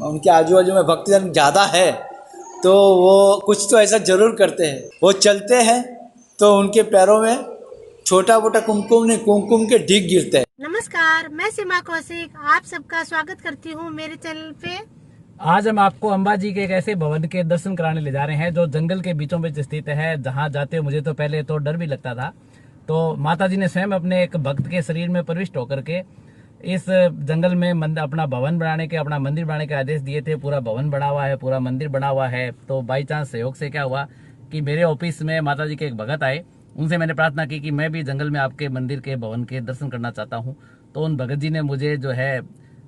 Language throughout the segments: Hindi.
उनके आजू बाजू में भक्तजन ज़्यादा है तो वो कुछ तो ऐसा ज़रूर करते हैं। वो चलते हैं तो उनके पैरों में छोटा मोटा कुमकुम नहीं, कुमकुम के ढीग गिरते हैं। नमस्कार, मैं सीमा कौशिक आप सबका स्वागत करती हूँ मेरे चैनल पे। आज हम आपको अंबाजी के एक ऐसे भवन के दर्शन कराने ले जा रहे हैं जो जंगल के बीचों बीच स्थित है। जहां जाते मुझे तो पहले तो डर भी लगता था, तो माता जी ने स्वयं अपने एक भक्त के शरीर में प्रविष्ट होकर के इस जंगल में अपना भवन बनाने के, अपना मंदिर बनाने के आदेश दिए थे। पूरा भवन बना हुआ है, पूरा मंदिर बना हुआ है। तो बाई चांस सहयोग से क्या हुआ कि मेरे ऑफिस में माता जी के एक भगत आए। उनसे मैंने प्रार्थना की कि मैं भी जंगल में आपके मंदिर के भवन के दर्शन करना चाहता हूँ। तो उन भगत जी ने मुझे जो है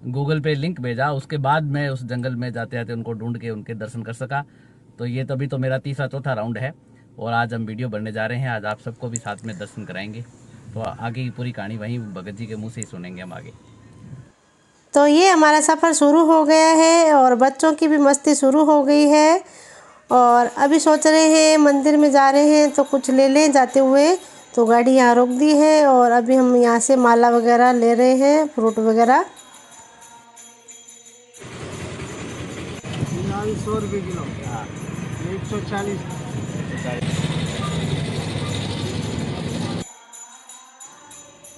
गूगल पे लिंक भेजा। उसके बाद मैं उस जंगल में जाते जाते उनको ढूंढ के उनके दर्शन कर सका। तो ये तभी तो मेरा तीसरा चौथा राउंड है और आज हम वीडियो बनने जा रहे हैं। आज आप सबको भी साथ में दर्शन कराएंगे। तो आगे की पूरी कहानी वहीं भगत जी के मुंह से ही सुनेंगे हम आगे। तो ये हमारा सफ़र शुरू हो गया है और बच्चों की भी मस्ती शुरू हो गई है। और अभी सोच रहे हैं मंदिर में जा रहे हैं तो कुछ ले लें जाते हुए। तो गाड़ी यहाँ रोक दी है और अभी हम यहाँ से माला वगैरह ले रहे हैं, फ्रूट वगैरह। 100 रुपये किलो। हाँ, 140।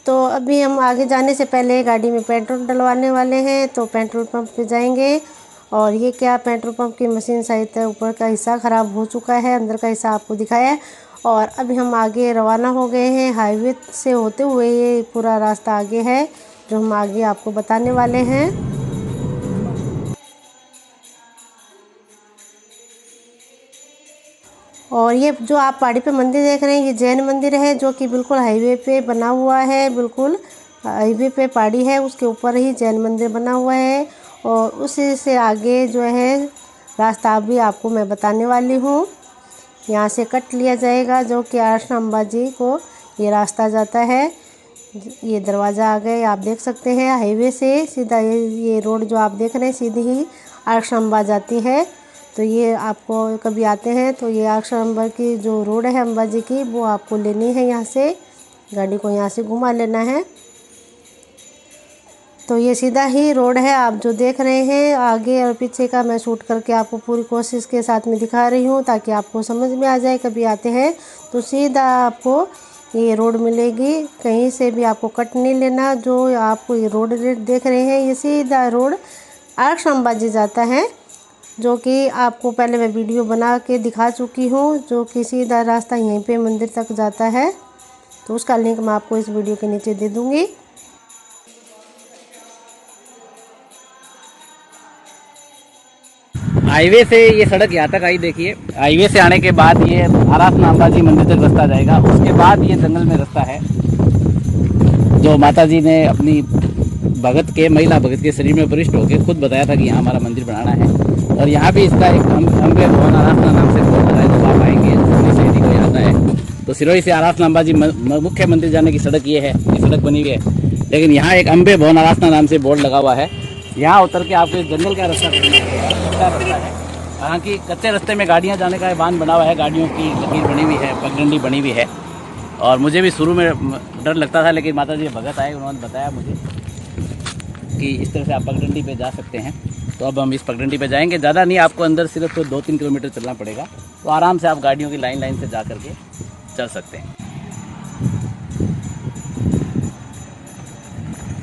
तो अभी हम आगे जाने से पहले गाड़ी में पेट्रोल डलवाने वाले हैं, तो पेट्रोल पंप पे जाएंगे। और ये क्या, पेट्रोल पंप की मशीन शायद ऊपर का हिस्सा ख़राब हो चुका है, अंदर का हिस्सा आपको दिखाया है। और अभी हम आगे रवाना हो गए हैं। हाईवे से होते हुए ये पूरा रास्ता आगे है जो हम आगे आपको बताने वाले हैं। और ये जो आप पहाड़ी पे मंदिर देख रहे हैं ये जैन मंदिर है, जो कि बिल्कुल हाईवे पे बना हुआ है। बिल्कुल हाईवे पे पहाड़ी है, उसके ऊपर ही जैन मंदिर बना हुआ है। और उसी से आगे जो है रास्ता अभी आपको मैं बताने वाली हूँ। यहाँ से कट लिया जाएगा जो कि आश्रम अंबाजी को ये रास्ता जाता है। ये दरवाज़ा आ गए, आप देख सकते हैं। हाईवे से सीधा ये रोड जो आप देख रहे हैं सीधी ही आश्रम अंबा जाती है। तो ये आपको कभी आते हैं तो ये आश्रम अंबा की जो रोड है अंबाजी की, वो आपको लेनी है। यहाँ से गाड़ी को यहाँ से घुमा लेना है। तो ये सीधा ही रोड है आप जो देख रहे हैं। आगे और पीछे का मैं शूट करके आपको पूरी कोशिश के साथ में दिखा रही हूँ ताकि आपको समझ में आ जाए। कभी आते हैं तो सीधा आपको ये रोड मिलेगी, कहीं से भी आपको कट नहीं लेना। जो आपको ये रोड देख रहे हैं ये सीधा रोड आश्रम अंबाजी जाता है, जो कि आपको पहले मैं वीडियो बना के दिखा चुकी हूँ। जो कि सीधा रास्ता यहीं पे मंदिर तक जाता है, तो उसका लिंक मैं आपको इस वीडियो के नीचे दे दूँगी। हाईवे से ये सड़क यहाँ तक आई, देखिए। हाईवे से आने के बाद ये आराधना अंबाजी मंदिर तक रास्ता जाएगा। उसके बाद ये जंगल में रास्ता है जो माता जी ने अपनी महिला भगत के शरीर में प्रविष्ट होकर खुद बताया था कि यहाँ हमारा मंदिर बनाना है। और यहाँ भी इसका एक अम्बे भवन आराधना नाम से बोर्ड लगाए, तो आप आएंगे शहरी को आता है तो सिरोही से आराधना अंबाजी मुख्य मंदिर जाने की सड़क ये है, ये सड़क बनी हुई है। लेकिन यहाँ एक अम्बे भवन आराधना नाम से बोर्ड लगा हुआ है। यहाँ उतर के आपको इस जंगल का रास्ता कच्चा रास्ता है। हालांकि कच्चे रास्ते में गाड़ियाँ जाने का बांध बना हुआ है, गाड़ियों की लकीर बनी हुई है, पगडंडी बनी हुई है। और मुझे भी शुरू में डर लगता था, लेकिन माता जी भगत आए, उन्होंने बताया मुझे कि इस तरह से आप पगडंडी पे जा सकते हैं। तो अब हम इस पगडंडी पे जाएंगे। ज़्यादा नहीं, आपको अंदर सिर्फ तो 2-3 किलोमीटर चलना पड़ेगा। तो आराम से आप गाड़ियों की लाइन से जा करके चल सकते हैं।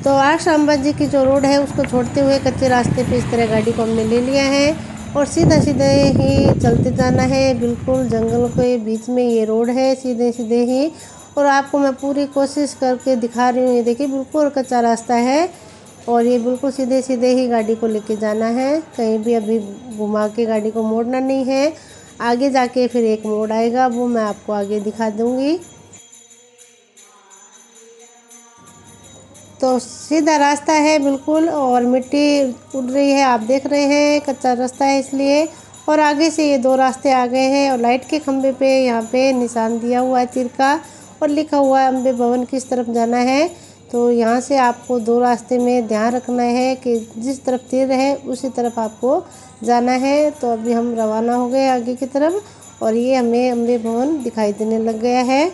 तो आश्रम अंबाजी की जो रोड है उसको छोड़ते हुए कच्चे रास्ते पे इस तरह गाड़ी को हमने ले लिया है और सीधा सीधे ही चलते जाना है। बिल्कुल जंगल के बीच में ये रोड है, सीधे सीधे ही। और आपको मैं पूरी कोशिश करके दिखा रही हूँ। ये देखिए बिल्कुल कच्चा रास्ता है और ये बिल्कुल सीधे सीधे ही गाड़ी को लेके जाना है। कहीं भी अभी घुमा के गाड़ी को मोड़ना नहीं है। आगे जाके फिर एक मोड़ आएगा, वो मैं आपको आगे दिखा दूँगी। तो सीधा रास्ता है बिल्कुल और मिट्टी उड़ रही है, आप देख रहे हैं कच्चा रास्ता है इसलिए। और आगे से ये 2 रास्ते आ गए हैं और लाइट के खंभे पे यहाँ पे निशान दिया हुआ है तीर का और लिखा हुआ है अम्बे भवन किस तरफ जाना है। तो यहाँ से आपको 2 रास्ते में ध्यान रखना है कि जिस तरफ तीर है उसी तरफ आपको जाना है। तो अभी हम रवाना हो गए आगे की तरफ और ये हमें अम्बे भवन दिखाई देने लग गया है।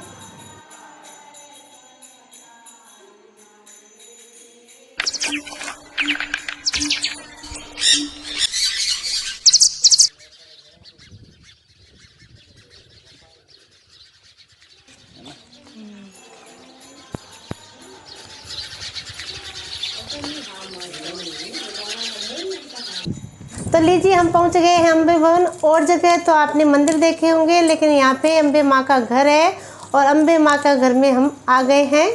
तो लीजिए हम पहुंच गए हैं अम्बे भवन। और जगह तो आपने मंदिर देखे होंगे, लेकिन यहाँ पे अम्बे माँ का घर है और अम्बे माँ का घर में हम आ गए हैं।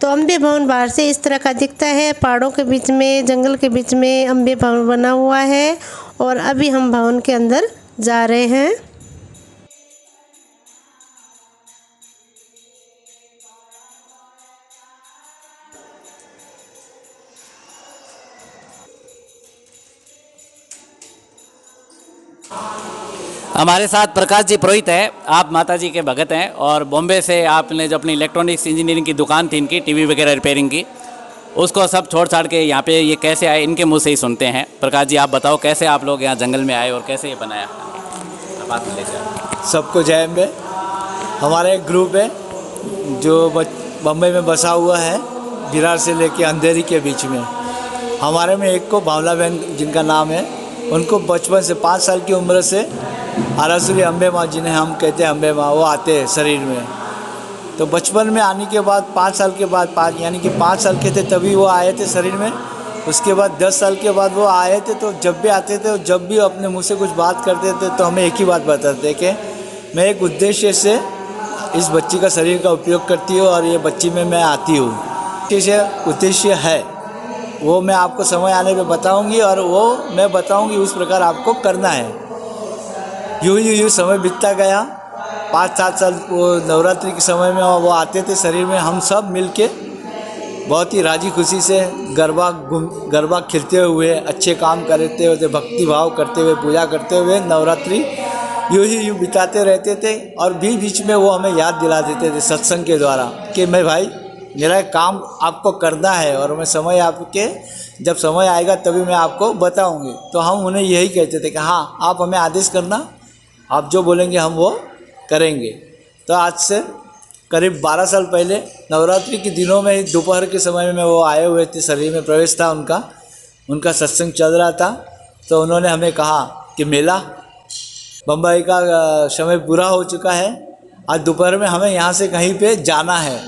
तो अम्बे भवन बाहर से इस तरह का दिखता है, पहाड़ों के बीच में, जंगल के बीच में अम्बे भवन बना हुआ है। और अभी हम भवन के अंदर जा रहे हैं। हमारे साथ प्रकाश जी पुरोहित है, आप माता जी के भगत हैं और बॉम्बे से आपने जो अपनी इलेक्ट्रॉनिक्स इंजीनियरिंग की दुकान थी इनकी, टीवी वगैरह रिपेयरिंग की, उसको सब छोड़ छाड़ के यहाँ पे ये कैसे आए, इनके मुंह से ही सुनते हैं। प्रकाश जी आप बताओ कैसे आप लोग यहाँ जंगल में आए और कैसे ये बनाया? बात में लेकर सबको जय अम्बे। हमारा एक ग्रुप है जो बम्बई में बसा हुआ है, विरार से लेके अंधेरी के बीच में। हमारे में एक को भावना बहन जिनका नाम है, उनको बचपन से 5 साल की उम्र से आरासुरी अम्बे माँ, जिन्हें हम कहते हैं अम्बे माँ, वो आते हैं शरीर में। तो बचपन में आने के बाद 5 साल के बाद, यानी कि 5 साल के थे तभी वो आए थे शरीर में। उसके बाद 10 साल के बाद वो आए थे। तो जब भी आते थे, जब भी अपने मुँह से कुछ बात करते थे तो हमें एक ही बात बताते कि मैं एक उद्देश्य से इस बच्ची का शरीर का उपयोग करती हूँ और ये बच्ची में मैं आती हूँ। उद्देश्य है वो मैं आपको समय आने पे बताऊंगी और वो मैं बताऊंगी उस प्रकार आपको करना है। यूँ समय बीतता गया। 5-7 साल वो नवरात्रि के समय में वो आते थे शरीर में। हम सब मिलके बहुत ही राजी खुशी से गरबा खेलते हुए, अच्छे काम करते हुए, भक्ति भाव करते हुए, पूजा करते हुए नवरात्रि यूँ बिताते रहते थे। और बीच में वो हमें याद दिला देते थे सत्संग के द्वारा कि मैं भाई, मेरा काम आपको करना है और मैं समय आपके जब समय आएगा तभी मैं आपको बताऊंगी। तो हम उन्हें यही कहते थे कि हाँ, आप हमें आदेश करना, आप जो बोलेंगे हम वो करेंगे। तो आज से करीब 12 साल पहले नवरात्रि के दिनों में ही दोपहर के समय में वो आए हुए थे, शरीर में प्रवेश था उनका सत्संग चल रहा था। तो उन्होंने हमें कहा कि मेला बम्बई का समय पूरा हो चुका है, आज दोपहर में हमें यहाँ से कहीं पे जाना है।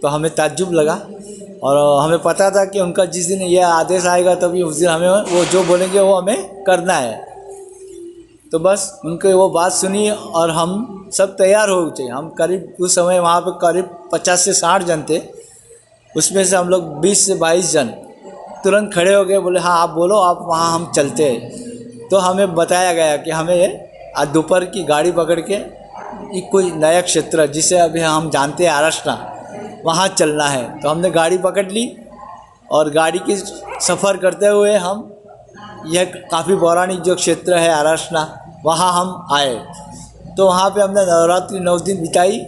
तो हमें ताज्जुब लगा और हमें पता था कि उनका जिस दिन यह आदेश आएगा तभी उस दिन हमें वो जो बोलेंगे वो हमें करना है। तो बस उनके वो बात सुनी और हम सब तैयार हो गए। हम करीब उस समय वहाँ पे करीब 50 से 60 जन थे। उसमें से हम लोग 20 से 22 जन तुरंत खड़े हो गए, बोले हाँ आप बोलो, आप वहाँ हम चलते हैं। तो हमें बताया गया कि हमें आज दोपहर की गाड़ी पकड़ के एक कोई नया क्षेत्र जिसे अभी हम जानते हैं आरासना, वहाँ चलना है। तो हमने गाड़ी पकड़ ली और गाड़ी की सफ़र करते हुए हम यह काफ़ी पौराणिक जो क्षेत्र है आरासना, वहाँ हम आए। तो वहाँ पे हमने नवरात्रि 9 दिन बिताई।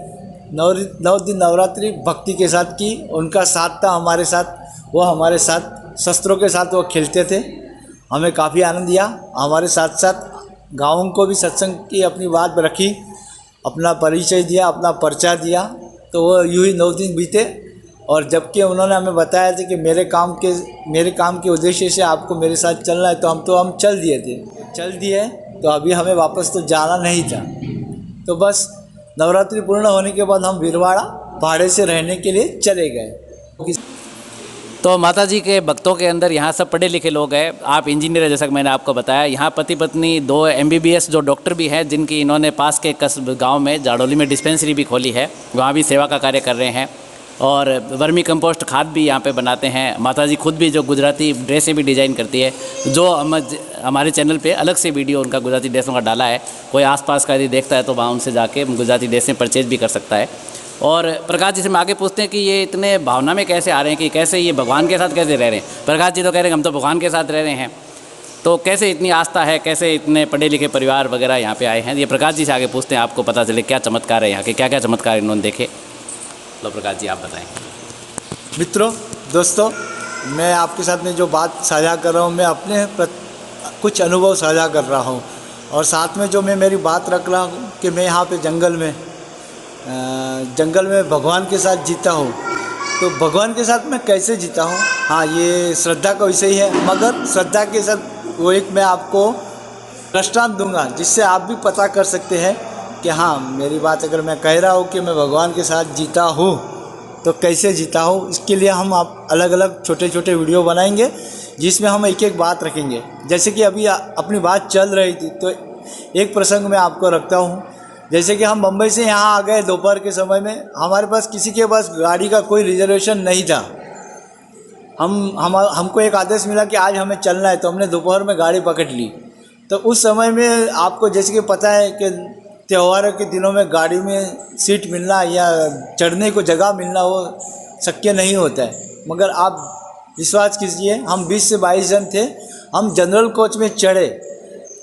9 दिन नवरात्रि भक्ति के साथ की। उनका साथ था हमारे साथ, वो हमारे साथ शस्त्रों के साथ वो खेलते थे। हमें काफ़ी आनंद दिया। हमारे साथ साथ गाँवों को भी सत्संग की अपनी बात रखी, अपना परिचय दिया, अपना पर्चा दिया। तो वो यूँ ही 9 दिन बीते। और जबकि उन्होंने हमें बताया था कि मेरे काम के उद्देश्य से आपको मेरे साथ चलना है, तो हम चल दिए। तो अभी हमें वापस तो जाना नहीं था। तो बस नवरात्रि पूर्ण होने के बाद हम वीरवाड़ा भाड़े से रहने के लिए चले गए। तो माता जी के भक्तों के अंदर यहाँ सब पढ़े लिखे लोग हैं। आप इंजीनियर हैं जैसा कि मैंने आपको बताया। यहाँ पति पत्नी 2 MBBS जो डॉक्टर भी हैं, जिनकी इन्होंने पास के गांव में जाडोली में डिस्पेंसरी भी खोली है, वहाँ भी सेवा का कार्य कर रहे हैं। और वर्मी कंपोस्ट खाद भी यहाँ पे बनाते हैं। माता जी खुद भी जो गुजराती ड्रेसें भी डिज़ाइन करती है, जो हमारे चैनल पे अलग से वीडियो उनका गुजराती ड्रेसों का डाला है। कोई आसपास का यदि देखता है तो वहाँ उनसे जाके गुजराती ड्रेसें परचेज भी कर सकता है। और प्रकाश जी से हम आगे पूछते हैं कि ये इतने भावना में कैसे आ रहे हैं, कि कैसे ये भगवान के साथ कैसे रह रहे हैं। प्रकाश जी तो कह रहे हैं हम तो भगवान के साथ रह रहे हैं, तो कैसे इतनी आस्था है, कैसे इतने पढ़े लिखे परिवार वगैरह यहाँ पे आए हैं। ये प्रकाश जी से आगे पूछते हैं, आपको पता चले क्या चमत्कार है यहाँ के, क्या क्या चमत्कार इन्होंने देखे। तो प्रकाश जी आप बताएं। मित्रों, दोस्तों, मैं आपके साथ में जो बात साझा कर रहा हूँ, मैं अपने कुछ अनुभव साझा कर रहा हूँ। और साथ में जो मैं मेरी बात रख रहा हूँ कि मैं यहाँ पे जंगल में भगवान के साथ जीता हूँ। तो भगवान के साथ मैं कैसे जीता हूँ, हाँ, ये श्रद्धा का विषय है। मगर श्रद्धा के साथ वो एक मैं आपको दृष्टांत दूंगा जिससे आप भी पता कर सकते हैं कि हाँ, मेरी बात अगर मैं कह रहा हूँ कि मैं भगवान के साथ जीता हूँ तो कैसे जीता हो, इसके लिए हम आप अलग अलग छोटे छोटे वीडियो बनाएंगे जिसमें हम एक एक बात रखेंगे। जैसे कि अभी अपनी बात चल रही थी तो एक प्रसंग मैं आपको रखता हूँ। जैसे कि हम मुंबई से यहाँ आ गए दोपहर के समय में, हमारे पास किसी के पास गाड़ी का कोई रिजर्वेशन नहीं था। हमको एक आदेश मिला कि आज हमें चलना है, तो हमने दोपहर में गाड़ी पकड़ ली। तो उस समय में आपको जैसे कि पता है कि त्योहारों के दिनों में गाड़ी में सीट मिलना या चढ़ने को जगह मिलना वो शक्य नहीं होता है। मगर आप विश्वास कीजिए, हम 20 से 22 जन थे। हम जनरल कोच में चढ़े।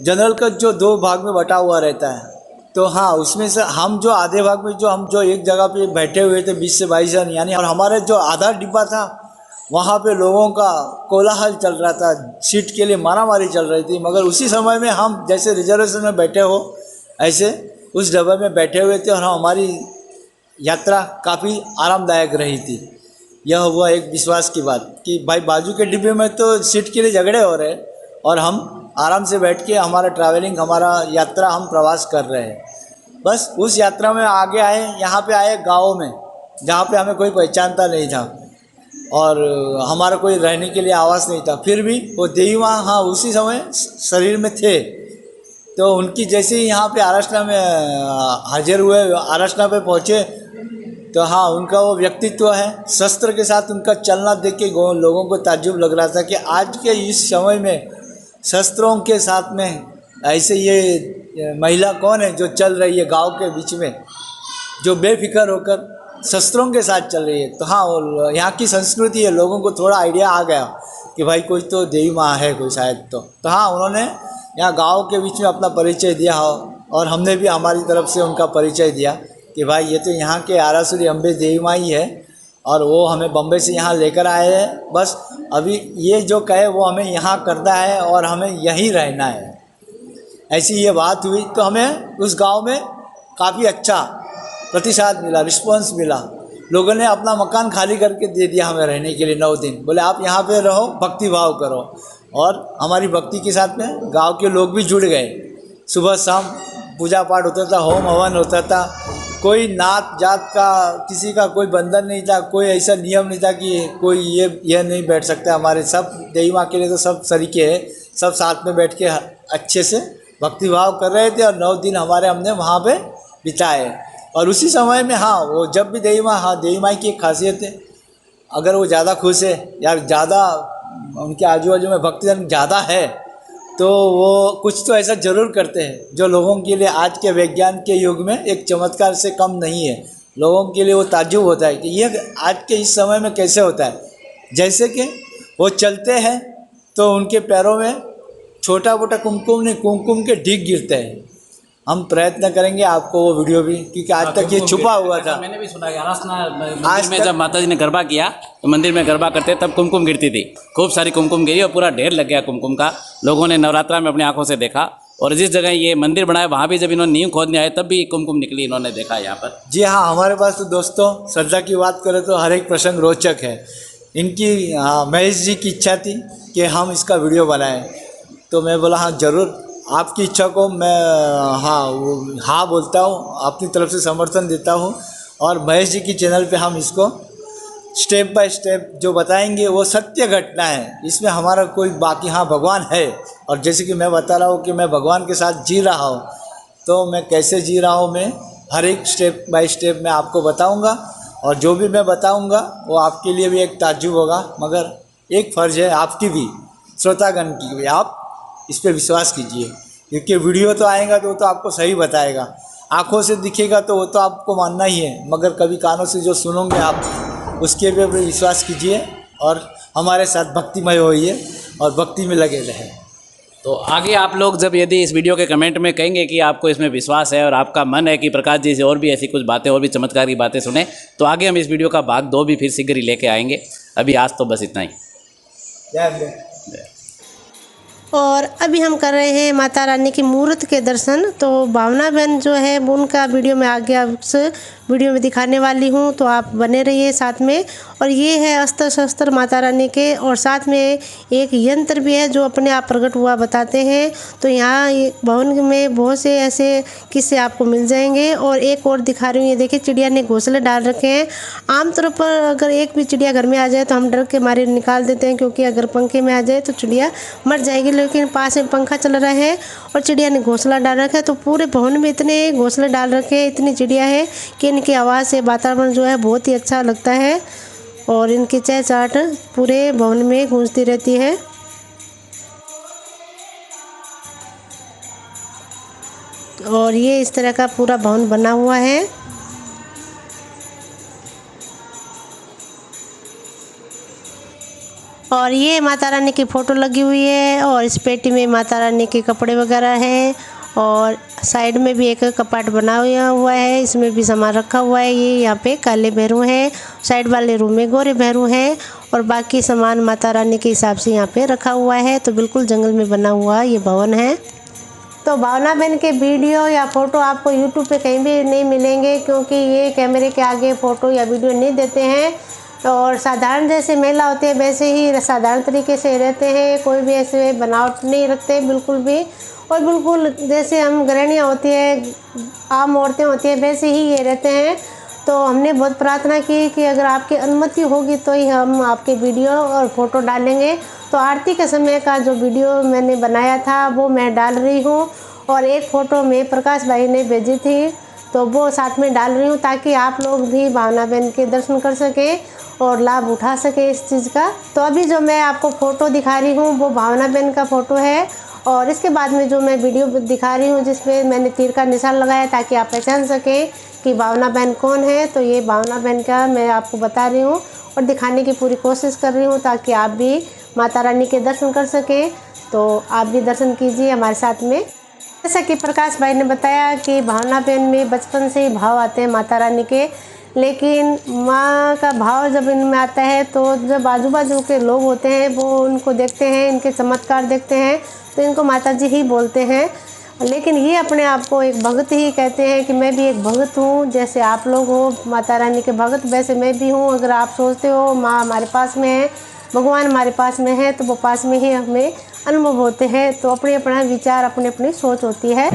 जनरल कोच जो 2 भाग में बटा हुआ रहता है, तो हाँ, उसमें से हम जो आधे भाग में जो एक जगह पे बैठे हुए थे 20 से 22 जन यानी, और हमारे जो आधा डिब्बा था वहाँ पे लोगों का कोलाहल चल रहा था, सीट के लिए मारामारी चल रही थी। मगर उसी समय में हम जैसे रिजर्वेशन में बैठे हो ऐसे उस डब्बे में बैठे हुए थे और हमारी यात्रा काफ़ी आरामदायक रही थी। यह हुआ एक विश्वास की बात कि भाई बाजू के डिब्बे में तो सीट के लिए झगड़े हो रहे और हम आराम से बैठ के हमारा ट्रैवलिंग, हमारा यात्रा, हम प्रवास कर रहे हैं। बस उस यात्रा में आगे आए, यहाँ पे आए गाँव में जहाँ पे हमें कोई पहचानता नहीं था और हमारा कोई रहने के लिए आवास नहीं था। फिर भी वो देवी माँ हाँ उसी समय शरीर में थे। तो उनकी जैसे ही यहाँ पे आराधना में हाजिर हुए, आराधना पे पहुँचे, तो हाँ उनका वो व्यक्तित्व है, शस्त्र के साथ उनका चलना देख के लोगों को ताज्जुब लग रहा था कि आज के इस समय में शस्त्रों के साथ में ऐसे ये महिला कौन है जो चल रही है गांव के बीच में, जो बेफिक्र होकर शस्त्रों के साथ चल रही है। तो हाँ वो यहाँ की संस्कृति है, लोगों को थोड़ा आइडिया आ गया कि भाई कोई तो देवी माँ है कोई शायद। तो हाँ उन्होंने यहाँ गांव के बीच में अपना परिचय दिया और हमने भी हमारी तरफ से उनका परिचय दिया कि भाई ये तो यहाँ के आरासुरी अम्बे देवी माँ ही है और वो हमें बम्बई से यहाँ लेकर आए हैं। बस अभी ये जो कहे वो हमें यहाँ करना है और हमें यहीं रहना है, ऐसी ये बात हुई। तो हमें उस गांव में काफ़ी अच्छा प्रतिसाद मिला, रिस्पॉन्स मिला। लोगों ने अपना मकान खाली करके दे दिया हमें रहने के लिए 9 दिन। बोले आप यहाँ पे रहो, भक्ति भाव करो। और हमारी भक्ति के साथ में गांव के लोग भी जुड़ गए। सुबह शाम पूजा पाठ होता था, होम हवन होता था। कोई नात जात का किसी का कोई बंधन नहीं था, कोई ऐसा नियम नहीं था कि कोई ये नहीं बैठ सकता। हमारे सब देवी माँ के लिए तो सब सरीके हैं, सब साथ में बैठ के अच्छे से भक्ति भाव कर रहे थे और 9 दिन हमने वहाँ पे बिताए। और उसी समय में हाँ वो जब भी देवी माँ की एक खासियत है, अगर वो ज़्यादा खुश है या ज़्यादा उनके आजू बाजू में भक्तजन ज़्यादा है तो वो कुछ तो ऐसा ज़रूर करते हैं जो लोगों के लिए आज के विज्ञान के युग में एक चमत्कार से कम नहीं है। लोगों के लिए वो ताज्जुब होता है कि ये आज के इस समय में कैसे होता है। जैसे कि वो चलते हैं तो उनके पैरों में छोटा मोटा कुमकुम नहीं, कुमकुम के ढीग गिरते हैं। हम प्रयत्न करेंगे आपको वो वीडियो भी, क्योंकि आज तक ये छुपा हुआ था। मैंने भी सुना मंदिर में जब माता जी ने गरबा किया तो मंदिर में गरबा करते तब कुमकुम गिरती थी, खूब सारी कुमकुम गिरी और पूरा ढेर लग गया कुमकुम का। लोगों ने नवरात्रा में अपनी आंखों से देखा और जिस जगह ये मंदिर बनाया वहाँ भी जब इन्होंने नींव खोदने आए तब भी कुमकुम निकली, इन्होंने देखा यहाँ पर। जी हाँ, हमारे पास तो दोस्तों श्रद्धा की बात करें तो हर एक प्रसंग रोचक है। इनकी महेश जी की इच्छा थी कि हम इसका वीडियो बनाएं, तो मैं बोला हाँ ज़रूर, आपकी इच्छा को मैं हाँ बोलता हूँ, अपनी तरफ से समर्थन देता हूँ। और महेश जी की चैनल पे हम इसको स्टेप बाय स्टेप जो बताएंगे वो सत्य घटना है, इसमें हमारा कोई बाकी हाँ भगवान है। और जैसे कि मैं बता रहा हूँ कि मैं भगवान के साथ जी रहा हूँ, तो मैं कैसे जी रहा हूँ मैं हर एक स्टेप बाय स्टेप मैं आपको बताऊँगा। और जो भी मैं बताऊँगा वो आपके लिए भी एक ताज्जुब होगा, मगर एक फ़र्ज़ है आपकी भी, श्रोतागण की भी, आप इस पर विश्वास कीजिए। क्योंकि वीडियो तो आएगा तो वो तो आपको सही बताएगा, आँखों से दिखेगा तो वो तो आपको मानना ही है, मगर कभी कानों से जो सुनोगे आप उसके पे भी विश्वास कीजिए और हमारे साथ भक्तिमय होइए और भक्ति में लगे रहें। तो आगे आप लोग जब यदि इस वीडियो के कमेंट में कहेंगे कि आपको इसमें विश्वास है और आपका मन है कि प्रकाश जी से और भी ऐसी कुछ बातें और भी चमत्कार की बातें सुने, तो आगे हम इस वीडियो का भाग 2 भी फिर शीघ्र ही लेके आएंगे। अभी आज तो बस इतना ही। और अभी हम कर रहे हैं माता रानी की मूर्त के दर्शन। तो भावना बहन जो है वो उनका वीडियो में आगे उस वीडियो में दिखाने वाली हूँ, तो आप बने रहिए साथ में। और ये है अस्त्र शस्त्र माता रानी के, और साथ में एक यंत्र भी है जो अपने आप प्रकट हुआ बताते हैं। तो यहाँ भवन में बहुत से ऐसे किस्से आपको मिल जाएंगे। और एक और दिखा रही हूँ, ये देखिए चिड़िया ने घोंसले डाल रखे हैं। आमतौर पर अगर एक भी चिड़िया घर में आ जाए तो हम डर के मारे निकाल देते हैं, क्योंकि अगर पंखे में आ जाए तो चिड़िया मर जाएगी। लेकिन पास में पंखा चल रहा है और चिड़िया ने घोंसला डाल रखा है, तो पूरे भवन में इतने घोंसले डाल रखे हैं, इतनी चिड़िया है कि इनकी आवाज़ से वातावरण जो है बहुत ही अच्छा लगता है और इनकी चहचहाट पूरे भवन में गूंजती रहती है। और ये इस तरह का पूरा भवन बना हुआ है। और ये माता रानी की फ़ोटो लगी हुई है और इस पेटी में माता रानी के कपड़े वगैरह हैं और साइड में भी एक कपाट बना हुआ है, इसमें भी सामान रखा हुआ है। ये यहाँ पे काले भैरू हैं, साइड वाले रूम में गोरे भैरू हैं और बाकी सामान माता रानी के हिसाब से यहाँ पे रखा हुआ है। तो बिल्कुल जंगल में बना हुआ ये भवन है। तो भावना बहन के वीडियो या फ़ोटो आपको यूट्यूब पे कहीं भी नहीं मिलेंगे, क्योंकि ये कैमरे के आगे फ़ोटो या वीडियो नहीं देते हैं। और साधारण जैसे महिला होती है वैसे ही साधारण तरीके से रहते हैं, कोई भी ऐसे बनावट नहीं रखते बिल्कुल भी। और बिल्कुल जैसे हम गृहिणियाँ होती है, आम औरतें होती हैं, वैसे ही ये रहते हैं। तो हमने बहुत प्रार्थना की कि अगर आपकी अनुमति होगी तो ही हम आपके वीडियो और फ़ोटो डालेंगे। तो आरती के समय का जो वीडियो मैंने बनाया था वो मैं डाल रही हूँ, और एक फ़ोटो में प्रकाश भाई ने भेजी थी तो वो साथ में डाल रही हूँ, ताकि आप लोग भी भावना बहन के दर्शन कर सकें और लाभ उठा सकें इस चीज़ का। तो अभी जो मैं आपको फ़ोटो दिखा रही हूँ वो भावना बहन का फ़ोटो है, और इसके बाद में जो मैं वीडियो दिखा रही हूँ जिसपे मैंने तीर का निशान लगाया ताकि आप पहचान सकें कि भावना बहन कौन है। तो ये भावना बहन का मैं आपको बता रही हूँ और दिखाने की पूरी कोशिश कर रही हूँ, ताकि आप भी माता रानी के दर्शन कर सकें। तो आप भी दर्शन कीजिए हमारे साथ में। जैसा कि प्रकाश भाई ने बताया कि भावना बहन में बचपन से ही भाव आते हैं माता रानी के, लेकिन माँ का भाव जब इनमें आता है तो जब आजू बाजू के लोग होते हैं वो उनको देखते हैं, इनके चमत्कार देखते हैं, तो इनको माता जी ही बोलते हैं। लेकिन ये अपने आप को एक भगत ही कहते हैं कि मैं भी एक भगत हूँ, जैसे आप लोग हो माता रानी के भगत वैसे मैं भी हूँ। अगर आप सोचते हो माँ हमारे पास में है, भगवान हमारे पास में है, तो वो पास में ही हमें अनुभव होते हैं। तो अपने अपना विचार, अपनी अपनी सोच होती है।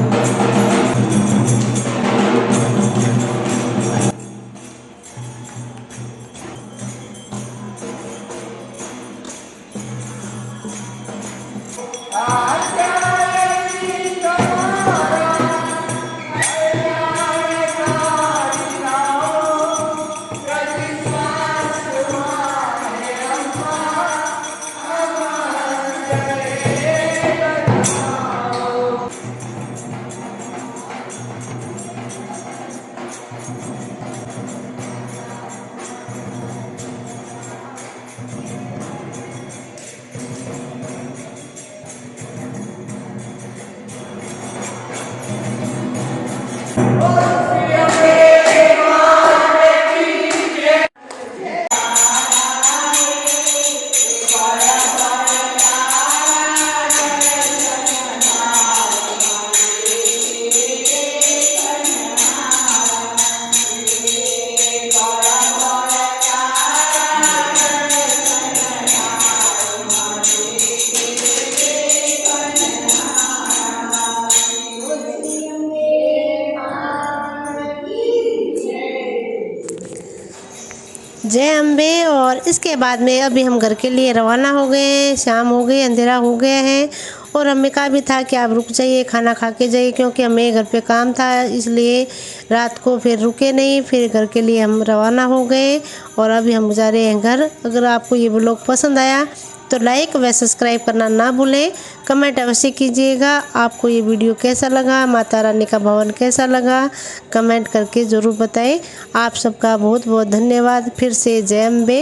जय अम्बे। और इसके बाद में अभी हम घर के लिए रवाना हो गए हैं। शाम हो गई, अंधेरा हो गया है, और हमें कहा भी था कि आप रुक जाइए, खाना खा के जाइए, क्योंकि हमें घर पे काम था, इसलिए रात को फिर रुके नहीं। फिर घर के लिए हम रवाना हो गए और अभी हम जा रहे हैं घर। अगर आपको ये व्लॉग पसंद आया तो लाइक व सब्सक्राइब करना ना भूलें। कमेंट अवश्य कीजिएगा आपको ये वीडियो कैसा लगा, माता रानी का भवन कैसा लगा, कमेंट करके ज़रूर बताएं। आप सबका बहुत बहुत धन्यवाद। फिर से जय अम्बे।